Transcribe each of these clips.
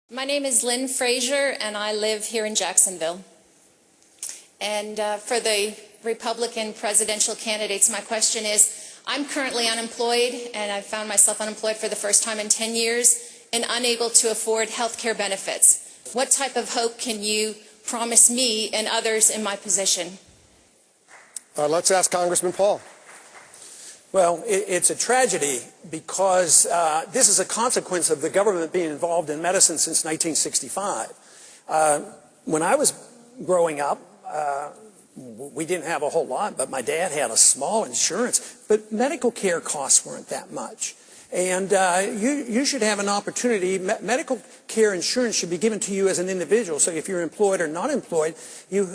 My name is Lynn Frazier, and I live here in Jacksonville. And for the Republican presidential candidates, my question is, I'm currently unemployed, and I've found myself unemployed for the first time in 10 years and unable to afford health care benefits. What type of hope can you promise me and others in my position? Let's ask Congressman Paul. Well, it's a tragedy because this is a consequence of the government being involved in medicine since 1965. When I was growing up, we didn't have a whole lot, but my dad had a small insurance. But medical care costs weren't that much. And you should have an opportunity. Medical care insurance should be given to you as an individual. So if you're employed or not employed, you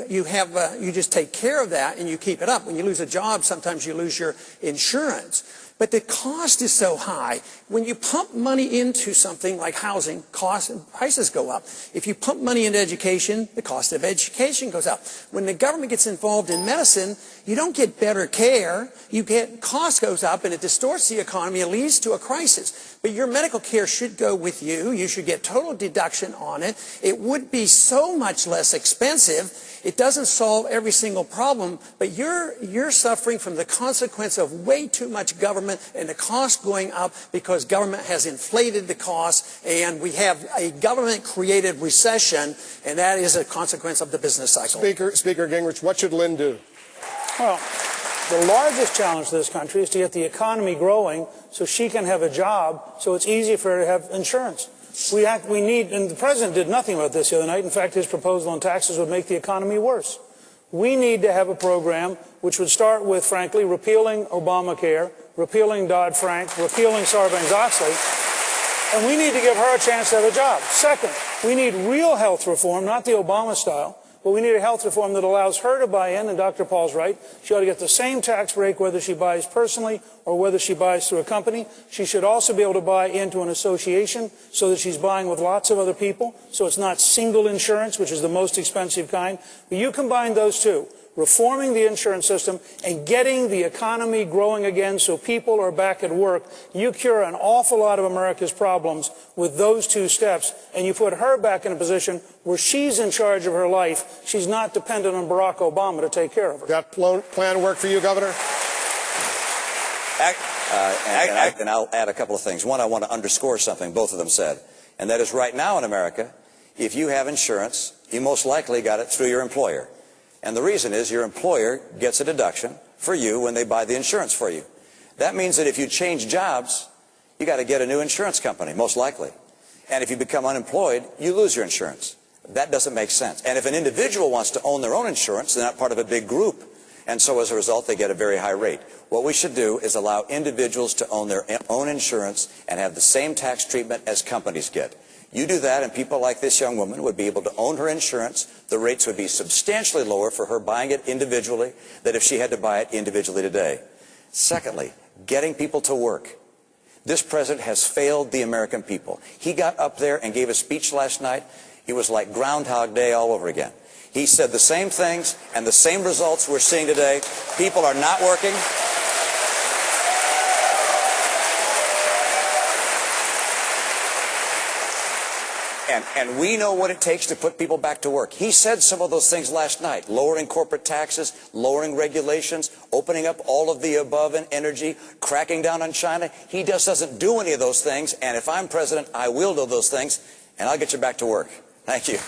just take care of that and you keep it up. When you lose a job, sometimes you lose your insurance. But the cost is so high. When you pump money into something like housing, costs and prices go up. If you pump money into education, the cost of education goes up. When the government gets involved in medicine, you don't get better care. You get cost goes up, and it distorts the economy. It leads to a crisis. But your medical care should go with you. You should get total deduction on it. It would be so much less expensive. It doesn't solve every single problem, but you're suffering from the consequence of way too much government and the cost going up because government has inflated the costs, and we have a government-created recession, and that is a consequence of the business cycle. Speaker Gingrich, what should Lynn do? Well, the largest challenge to this country is to get the economy growing so she can have a job, so it's easy for her to have insurance. We need, and the president did nothing about this the other night. In fact, his proposal on taxes would make the economy worse. We need to have a program which would start with, frankly, repealing Obamacare, repealing Dodd-Frank, repealing Sarbanes-Oxley, and we need to give her a chance to have a job. Second, we need real health reform, not the Obama style, but we need a health reform that allows her to buy in, and Dr. Paul's right. She ought to get the same tax break whether she buys personally or whether she buys through a company. She should also be able to buy into an association so that she's buying with lots of other people, so it's not single insurance, which is the most expensive kind. But you combine those two, reforming the insurance system and getting the economy growing again so people are back at work, you cure an awful lot of America's problems with those two steps, and you put her back in a position where she's in charge of her life. She's not dependent on Barack Obama to take care of her. That plan work for you, Governor? And I'll add a couple of things. One, I want to underscore something both of them said, and that is right now in America, if you have insurance, you most likely got it through your employer. And the reason is your employer gets a deduction for you when they buy the insurance for you. That means that if you change jobs, you got to get a new insurance company, most likely. And if you become unemployed, you lose your insurance. That doesn't make sense. And if an individual wants to own their own insurance, they're not part of a big group. And so as a result, they get a very high rate. What we should do is allow individuals to own their own insurance and have the same tax treatment as companies get. You do that, and people like this young woman would be able to own her insurance. The rates would be substantially lower for her buying it individually than if she had to buy it individually today. Secondly, getting people to work. This president has failed the American people. He got up there and gave a speech last night. It was like Groundhog Day all over again. He said the same things and the same results we're seeing today. People are not working. And we know what it takes to put people back to work. He said some of those things last night, lowering corporate taxes, lowering regulations, opening up all of the above in energy, cracking down on China. He just doesn't do any of those things, and if I'm president, I will do those things, and I'll get you back to work. Thank you.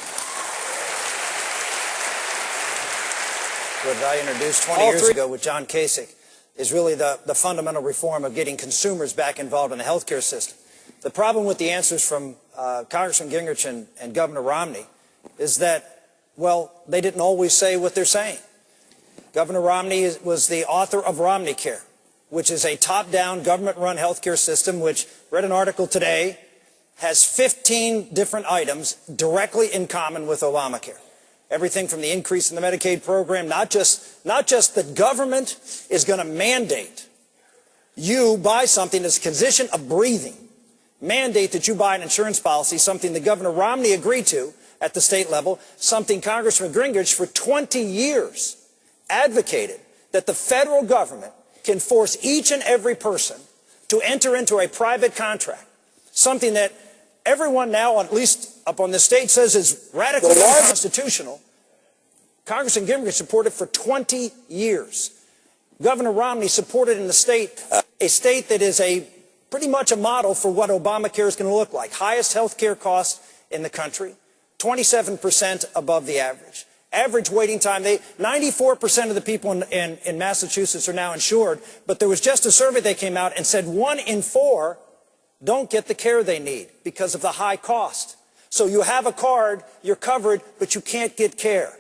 What I introduced 20 years ago with John Kasich is really the fundamental reform of getting consumers back involved in the healthcare system. The problem with the answers from Congressman Gingrich and Governor Romney is that, well, they didn't always say what they're saying. Governor Romney was the author of Romneycare, which is a top-down government-run healthcare system, which, read an article today, has 15 different items directly in common with Obamacare. Everything from the increase in the Medicaid program, not just the government is going to mandate you buy something that's a condition of breathing, mandate that you buy an insurance policy, something that Governor Romney agreed to at the state level, something Congressman Gingrich for 20 years advocated, that the federal government can force each and every person to enter into a private contract, something that everyone now, at least up on the stage says is radically unconstitutional, Congressman Gingrich supported for 20 years. Governor Romney supported in the state, a state that is pretty much a model for what Obamacare is going to look like. Highest health care costs in the country, 27% above the average. Average waiting time, 94% of the people in Massachusetts are now insured, but there was just a survey that came out and said 1 in 4 don't get the care they need because of the high cost. So you have a card, you're covered, but you can't get care.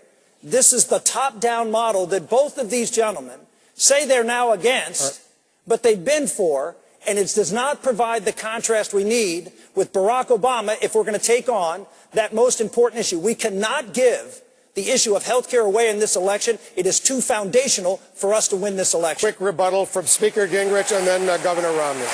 This is the top-down model that both of these gentlemen say they're now against, but they've been for, and it does not provide the contrast we need with Barack Obama if we're going to take on that most important issue. We cannot give the issue of health care away in this election. It is too foundational for us to win this election. Quick rebuttal from Speaker Gingrich and then Governor Romney.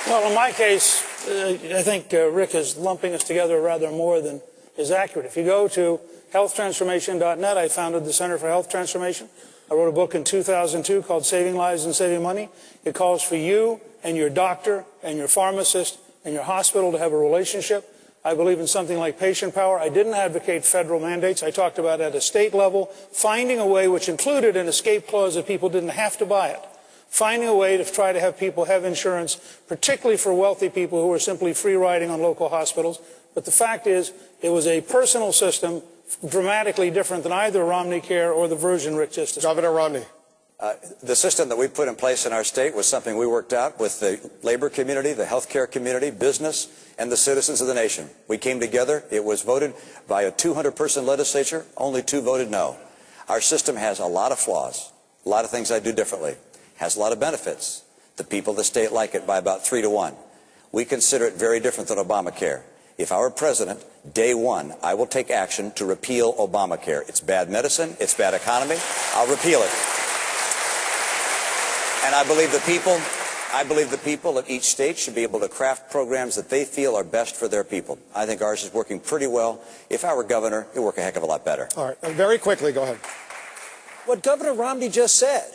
Well, in my case, I think Rick is lumping us together rather more than is accurate. If you go to healthtransformation.net, I founded the Center for Health Transformation. I wrote a book in 2002 called Saving Lives and Saving Money. It calls for you and your doctor and your pharmacist and your hospital to have a relationship. I believe in something like patient power. I didn't advocate federal mandates. I talked about at a state level, finding a way which included an escape clause that people didn't have to buy it. Finding a way to try to have people have insurance, particularly for wealthy people who are simply free riding on local hospitals. But the fact is, it was a personal system dramatically different than either Romney Care or the version Rick just described. Governor Romney. The system that we put in place in our state was something we worked out with the labor community, the healthcare community, business, and the citizens of the nation. We came together. It was voted by a 200-person legislature. Only 2 voted no. Our system has a lot of flaws, a lot of things I do differently. Has a lot of benefits. The people of the state like it by about 3 to 1. We consider it very different than Obamacare. If I were president, day one, I will take action to repeal Obamacare. It's bad medicine. It's bad economy. I'll repeal it. And I believe the people of each state should be able to craft programs that they feel are best for their people. I think ours is working pretty well. If I were governor, it would work a heck of a lot better. All right. Very quickly, go ahead. What Governor Romney just said